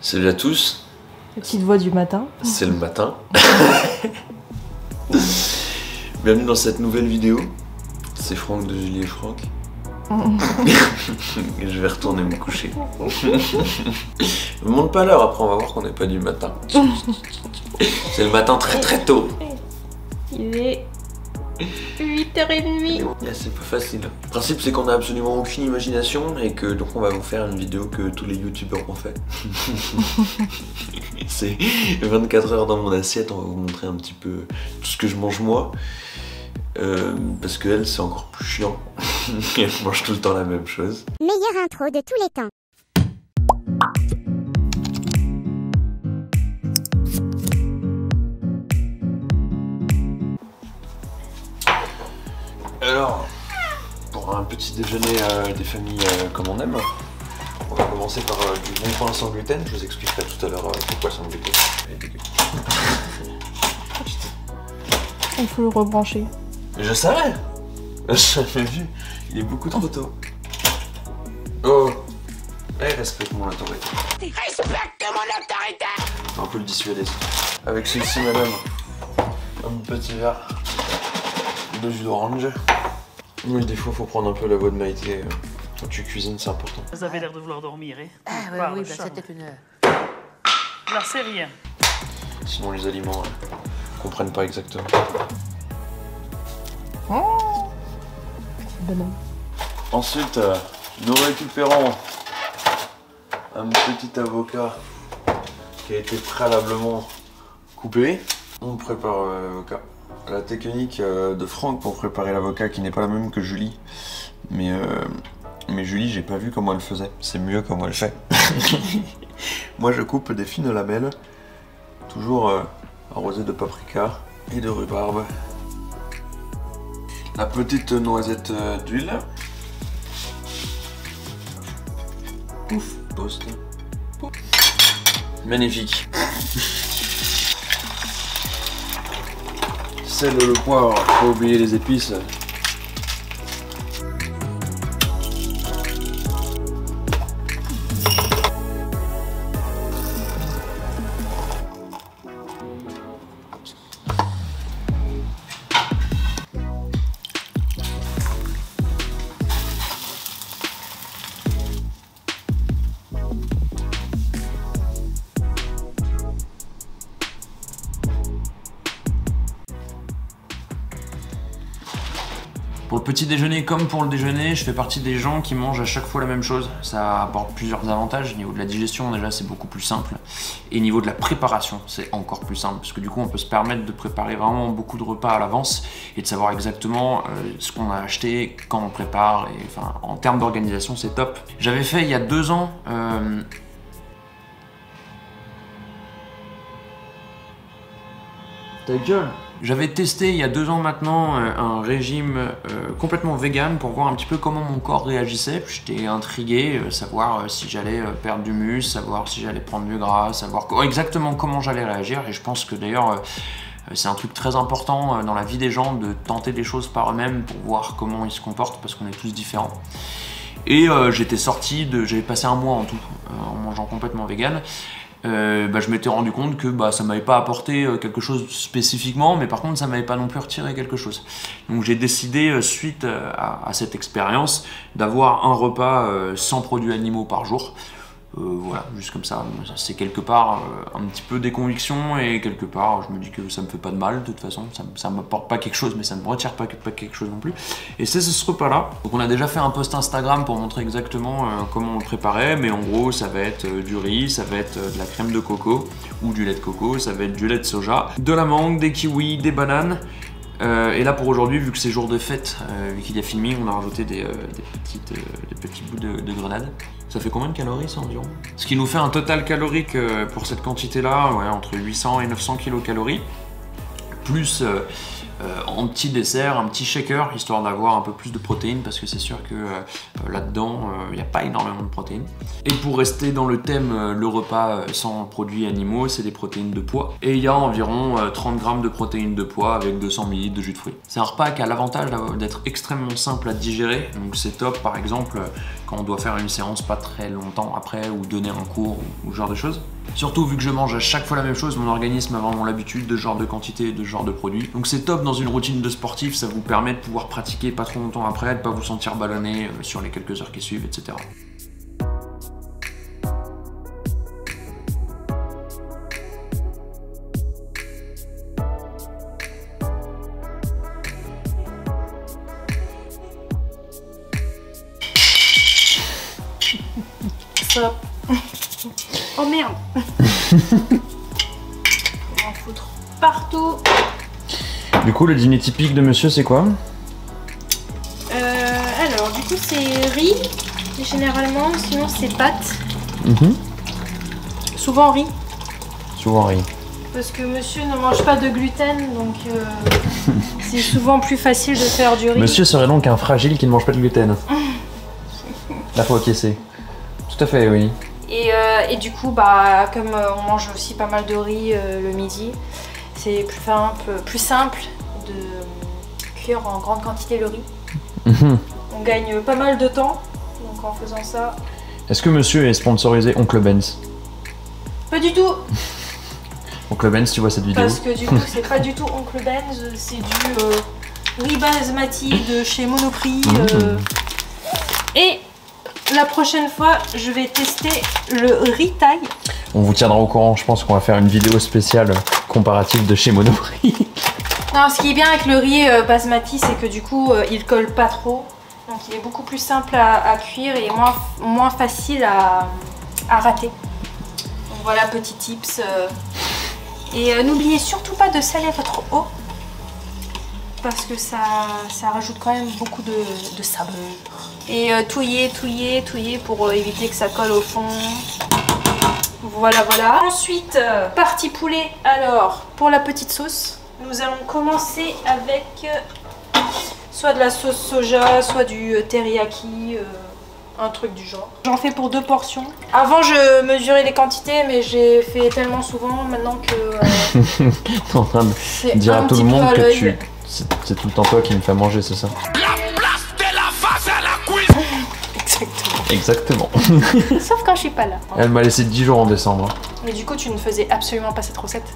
Salut à tous. La petite voix du matin. C'est le matin. Bienvenue dans cette nouvelle vidéo. C'est Franck de Julie et Franck. Je vais retourner me coucher. Ne me montre pas l'heure, après on va voir qu'on n'est pas du matin. C'est le matin très tôt. Il est 8h30. C'est pas facile. Le principe c'est qu'on n'a absolument aucune imagination et que donc on va vous faire une vidéo que tous les youtubeurs ont fait. C'est 24 heures dans mon assiette, on va vous montrer un petit peu tout ce que je mange moi. Parce que elle c'est encore plus chiant. Elle mange tout le temps la même chose. Meilleure intro de tous les temps. Alors, pour un petit déjeuner des familles comme on aime, on va commencer par du bon pain sans gluten. Je vous expliquerai tout à l'heure pourquoi sans gluten. Il faut le rebrancher. Je savais. J'avais vu. Il est beaucoup trop tôt. Oh. Respecte mon autorité. Respecte mon autorité. On peut le dissuader. Avec ceci, madame, un petit verre de jus d'orange. Oui, des fois, faut prendre un peu la voix de Maïté. Quand tu cuisines, c'est important. Vous avez l'air de vouloir dormir, hein? Ah oui, c'était une... Là, c'est rien. Sinon, les aliments comprennent pas exactement. Oh, banane. Ensuite, nous récupérons un petit avocat qui a été préalablement coupé. On prépare l'avocat. La technique de Franck pour préparer l'avocat qui n'est pas la même que Julie. Mais Julie, j'ai pas vu comment elle faisait. C'est mieux comment elle fait. Moi, je coupe des fines lamelles, toujours arrosées de paprika et de rhubarbe. La petite noisette d'huile. Pouf, poste. Pouf. Magnifique. Sel, le poivre, pas oublier les épices. Pour le petit déjeuner comme pour le déjeuner, je fais partie des gens qui mangent à chaque fois la même chose. Ça apporte plusieurs avantages. Au niveau de la digestion, déjà, c'est beaucoup plus simple. Et au niveau de la préparation, c'est encore plus simple. Parce que du coup, on peut se permettre de préparer vraiment beaucoup de repas à l'avance et de savoir exactement ce qu'on a acheté, quand on prépare. Et, enfin, en termes d'organisation, c'est top. J'avais fait il y a 2 ans... Ta gueule! J'avais testé il y a 2 ans maintenant un régime complètement vegan pour voir un petit peu comment mon corps réagissait. J'étais intrigué, savoir si j'allais perdre du muscle, savoir si j'allais prendre du gras, savoir exactement comment j'allais réagir. Et je pense que d'ailleurs c'est un truc très important dans la vie des gens de tenter des choses par eux-mêmes pour voir comment ils se comportent parce qu'on est tous différents. Et j'avais passé 1 mois en tout en mangeant complètement vegan. Je m'étais rendu compte que ça m'avait pas apporté quelque chose spécifiquement, mais par contre ça m'avait pas non plus retiré quelque chose. Donc j'ai décidé suite à cette expérience d'avoir un repas sans produits animaux par jour. Voilà, juste comme ça, c'est quelque part un petit peu des convictions et quelque part je me dis que ça me fait pas de mal de toute façon, ça m'apporte pas quelque chose mais ça ne me retire pas quelque chose non plus. Et c'est ce repas là. Donc on a déjà fait un post Instagram pour montrer exactement comment on le préparait, mais en gros ça va être du riz, ça va être de la crème de coco ou du lait de coco, ça va être du lait de soja, de la mangue, des kiwis, des bananes. Et là pour aujourd'hui, vu que c'est jour de fête, vu qu'il y a filmé, on a rajouté des petits bouts de grenade. Ça fait combien de calories ça environ? Ce qui nous fait un total calorique pour cette quantité là, ouais, entre 800 et 900 kcal, plus en petit dessert, un petit shaker, histoire d'avoir un peu plus de protéines, parce que c'est sûr que là-dedans, il n'y a pas énormément de protéines. Et pour rester dans le thème, le repas sans produits animaux, c'est des protéines de pois. Et il y a environ 30 grammes de protéines de pois avec 200 ml de jus de fruits. C'est un repas qui a l'avantage d'être extrêmement simple à digérer, donc c'est top par exemple quand on doit faire une séance pas très longtemps après, ou donner un cours, ou ce genre de choses. Surtout vu que je mange à chaque fois la même chose, mon organisme a vraiment l'habitude de ce genre de quantité, de ce genre de produits. Donc c'est top dans une routine de sportif, ça vous permet de pouvoir pratiquer pas trop longtemps après, de pas vous sentir ballonné sur les quelques heures qui suivent, etc. Oh merde. On va en foutre partout. Du coup, le dîner typique de monsieur, c'est quoi? Alors, du coup, c'est riz, généralement, sinon c'est pâtes. Souvent riz. Souvent riz. Parce que monsieur ne mange pas de gluten, donc c'est souvent plus facile de faire du riz. Monsieur serait donc un fragile qui ne mange pas de gluten. Là, faut encaisser. Tout à fait, oui. Et du coup, bah, comme on mange aussi pas mal de riz le midi, c'est plus simple de cuire en grande quantité le riz. On gagne pas mal de temps, donc en faisant ça. Est-ce que monsieur est sponsorisé Oncle Ben's? Pas du tout. Oncle Ben's, tu vois cette vidéo? Parce que du coup, c'est pas du tout Oncle Ben's, c'est du riz basmati de chez Monoprix. Et la prochaine fois, je vais tester le riz thaï. On vous tiendra au courant, je pense qu'on va faire une vidéo spéciale comparative de chez Monoprix. Non, ce qui est bien avec le riz basmati, c'est que du coup, il colle pas trop. Donc il est beaucoup plus simple à cuire et moins facile à rater. Donc voilà, petit tips. Et n'oubliez surtout pas de saler votre eau. Parce que ça rajoute quand même beaucoup de saveur. Et touiller pour éviter que ça colle au fond. Voilà, voilà. Ensuite, partie poulet. Alors, pour la petite sauce, nous allons commencer avec soit de la sauce soja, soit du teriyaki, un truc du genre. J'en fais pour 2 portions. Avant, je mesurais les quantités, mais j'ai fait tellement souvent maintenant que... T'es en train de dire à tout le monde que c'est tout le temps toi qui me fais manger, c'est ça? Exactement. Sauf quand je suis pas là. Elle m'a laissé 10 jours en décembre. Mais du coup, tu ne faisais absolument pas cette recette.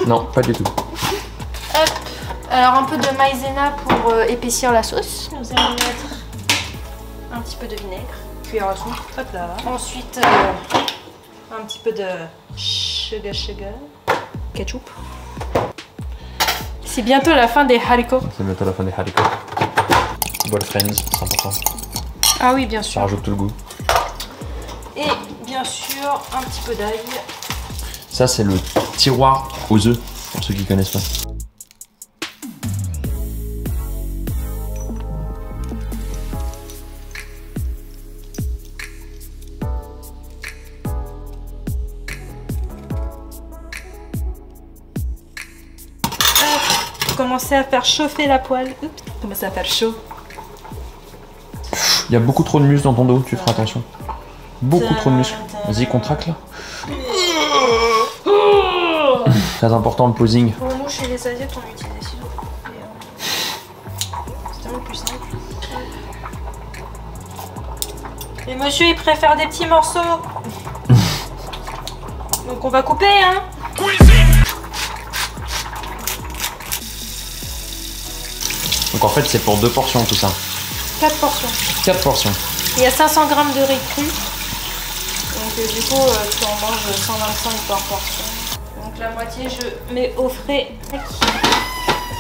Non, pas du tout. Hop. Alors, un peu de maïzena pour épaissir la sauce. Nous allons mettre un petit peu de vinaigre. Cuillère à soupe. Hop là. Ensuite, un petit peu de sugar. Ketchup. C'est bientôt la fin des haricots. C'est bientôt la fin des haricots. Ball Friends, 100%. Ah oui, bien Ça sûr. rajoute tout le goût. Et bien sûr, un petit peu d'ail. Ça, c'est le tiroir aux œufs, pour ceux qui connaissent pas. Commencer à faire chauffer la poêle. Oups, commencer à faire chaud. Il y a beaucoup trop de muscles dans ton dos, tu feras attention. Beaucoup trop de muscles. Vas-y, contracte là. Très important le posing. Pour nous, chez les Asiates, on utilise des ciseaux. C'est tellement plus simple. Et monsieur, il préfère des petits morceaux. Donc on va couper, hein. Donc en fait, c'est pour 2 portions tout ça. 4 portions. 4 portions. Il y a 500 g de riz cru. Donc du coup, tu en manges 125 par portion. Donc la moitié, je mets au frais.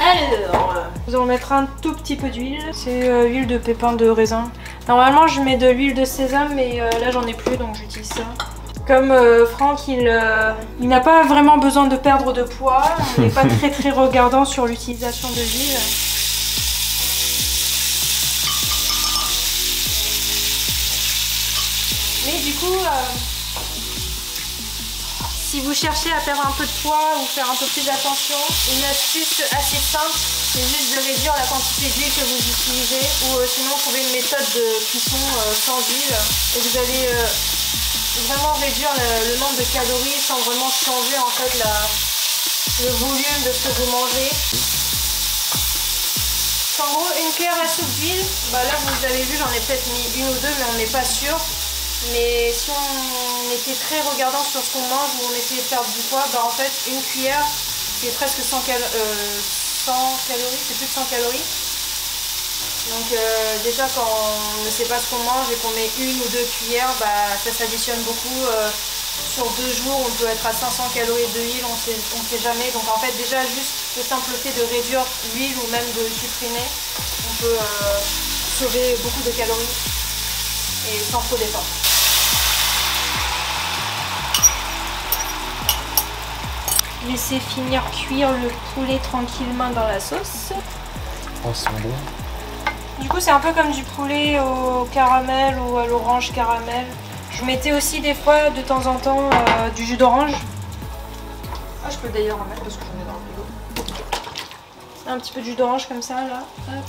Alors, nous allons mettre un tout petit peu d'huile. C'est huile de pépins de raisin. Normalement, je mets de l'huile de sésame, mais là, j'en ai plus, donc j'utilise ça. Comme Franck, il n'a pas vraiment besoin de perdre de poids. On n'est pas très regardant sur l'utilisation de l'huile. Mais du coup, Si vous cherchez à perdre un peu de poids ou faire un peu plus attention, une astuce assez simple, c'est juste de réduire la quantité d'huile que vous utilisez, ou sinon trouver une méthode de cuisson sans huile, et vous allez vraiment réduire le nombre de calories sans vraiment changer en fait le volume de ce que vous mangez. En gros, une cuillère à soupe d'huile, bah là vous avez vu, j'en ai peut-être mis une ou deux, mais on n'est pas sûr. Mais si on était très regardant sur ce qu'on mange ou on essayait de perdre du poids, bah en fait une cuillère c'est presque 100 calories, c'est plus de 100 calories. Donc déjà quand on ne sait pas ce qu'on mange et qu'on met une ou deux cuillères, bah ça s'additionne beaucoup. Sur 2 jours on peut être à 500 calories d'huile, on sait jamais. Donc en fait déjà juste le simple fait de réduire l'huile ou même de supprimer, on peut sauver beaucoup de calories et sans trop d'efforts. Laissez finir cuire le poulet tranquillement dans la sauce. Oh, c'est bon. Du coup c'est un peu comme du poulet au caramel ou à l'orange caramel. Je mettais aussi des fois de temps en temps du jus d'orange. Ah, je peux d'ailleurs en mettre parce que j'en ai dans le frigo. Un petit peu de jus d'orange comme ça là. Hop.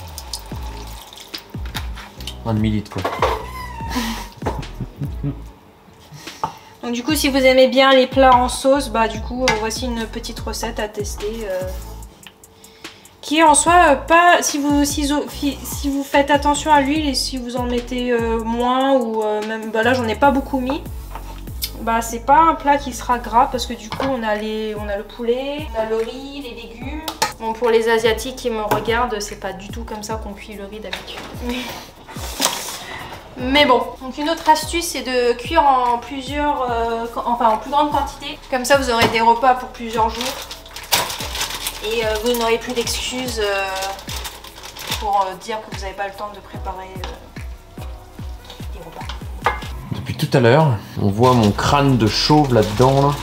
Un demi-litre quoi. Donc du coup si vous aimez bien les plats en sauce, bah du coup voici une petite recette à tester. Qui est en soi pas, si vous faites attention à l'huile et si vous en mettez moins ou même, bah là j'en ai pas beaucoup mis, bah c'est pas un plat qui sera gras parce que du coup on a le poulet, on a le riz, les légumes. Bon pour les asiatiques qui me regardent, c'est pas du tout comme ça qu'on cuit le riz d'habitude. Mais bon, donc une autre astuce c'est de cuire en plusieurs, en plus grande quantité. Comme ça vous aurez des repas pour plusieurs jours. Et vous n'aurez plus d'excuses pour dire que vous n'avez pas le temps de préparer des repas. Depuis tout à l'heure, on voit mon crâne de chauve là-dedans. Là.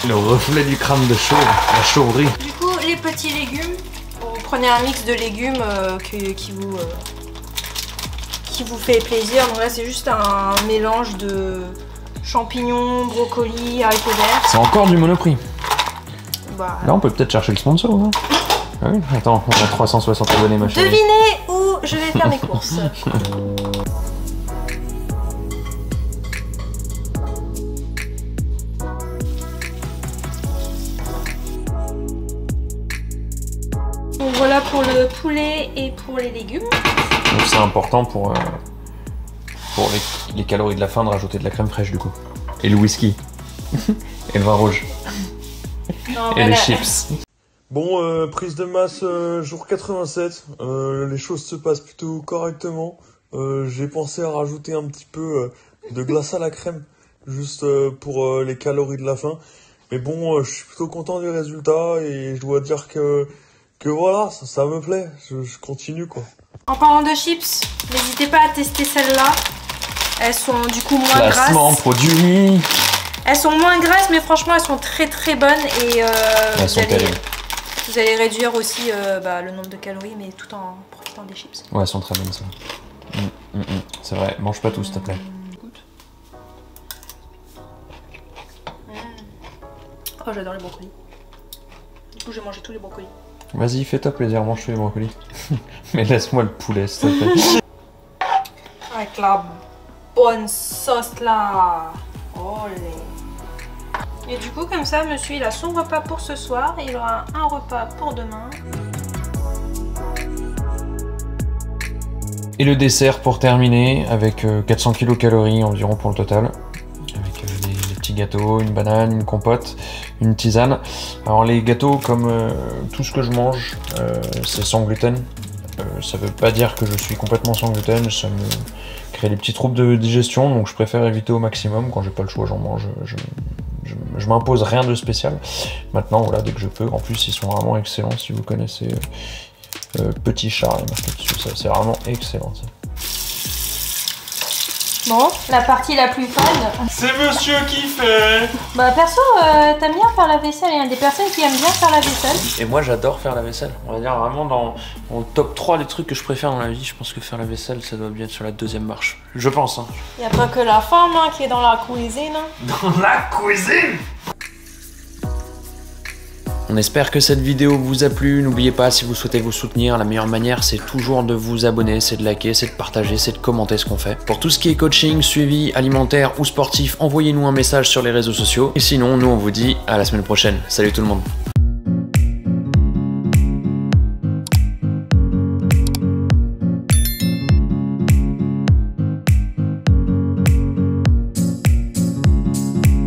Le reflet du crâne de chauve, la chauverie. Du coup, les petits légumes, vous prenez un mix de légumes qui vous fait plaisir. Donc là, c'est juste un mélange de champignons, brocolis, haricots verts. C'est encore du Monoprix. Bah, là, on peut peut-être chercher le sponsor. Hein. Ah oui, attends, on a 360 abonnés, ma chérie. devinez où je vais faire mes courses. Donc voilà pour le poulet et pour les légumes. Donc c'est important pour les calories de la fin de rajouter de la crème fraîche du coup. Et le whisky. Et le vin rouge. Non, et voilà. les chips. Bon, prise de masse jour 87, les choses se passent plutôt correctement. J'ai pensé à rajouter un petit peu de glace à la crème, juste pour les calories de la fin. Mais bon, je suis plutôt content du résultat et je dois dire que voilà, ça me plaît, je continue quoi. En parlant de chips, n'hésitez pas à tester celles-là. Elles sont du coup moins Placement grasses. produit. Elles sont moins grasses, mais franchement, elles sont très très bonnes et vous allez réduire aussi le nombre de calories, mais tout en profitant des chips. Ouais, elles sont très bonnes ça. C'est vrai, mange pas tout s'il te plaît. Oh, j'adore les brocolis. Du coup, j'ai mangé tous les brocolis. Vas-y, fais-toi plaisir, mange tous les brocolis. Mais laisse-moi le poulet s'il te plaît. Avec la bonne sauce là. Olé. Et du coup, comme ça, monsieur, il a son repas pour ce soir et il aura un repas pour demain. Et le dessert pour terminer, avec 400 kcal environ pour le total. Avec les petits gâteaux, une banane, une compote, une tisane. Alors les gâteaux, comme tout ce que je mange, c'est sans gluten. Ça veut pas dire que je suis complètement sans gluten, ça me crée des petits troubles de digestion, donc je préfère éviter au maximum. Quand j'ai pas le choix, j'en mange. Je m'impose rien de spécial. Maintenant, voilà, dès que je peux. En plus, ils sont vraiment excellents. Si vous connaissez Petit Chat, il marqué dessus. Ça, c'est vraiment excellent. Ça. Bon, la partie la plus fun. C'est monsieur qui fait. Bah perso, t'aimes bien faire la vaisselle. Il y a des personnes qui aiment bien faire la vaisselle. Et moi j'adore faire la vaisselle. On va dire vraiment dans le top 3 des trucs que je préfère dans la vie. Je pense que faire la vaisselle, ça doit bien être sur la deuxième marche. Je pense. Hein. Il n'y a pas que la femme hein, qui est dans la cuisine. Hein. Dans la cuisine. On espère que cette vidéo vous a plu. N'oubliez pas, si vous souhaitez vous soutenir, la meilleure manière c'est toujours de vous abonner, c'est de liker, c'est de partager, c'est de commenter ce qu'on fait. Pour tout ce qui est coaching, suivi, alimentaire ou sportif, envoyez-nous un message sur les réseaux sociaux. Et sinon, nous on vous dit à la semaine prochaine. Salut tout le monde.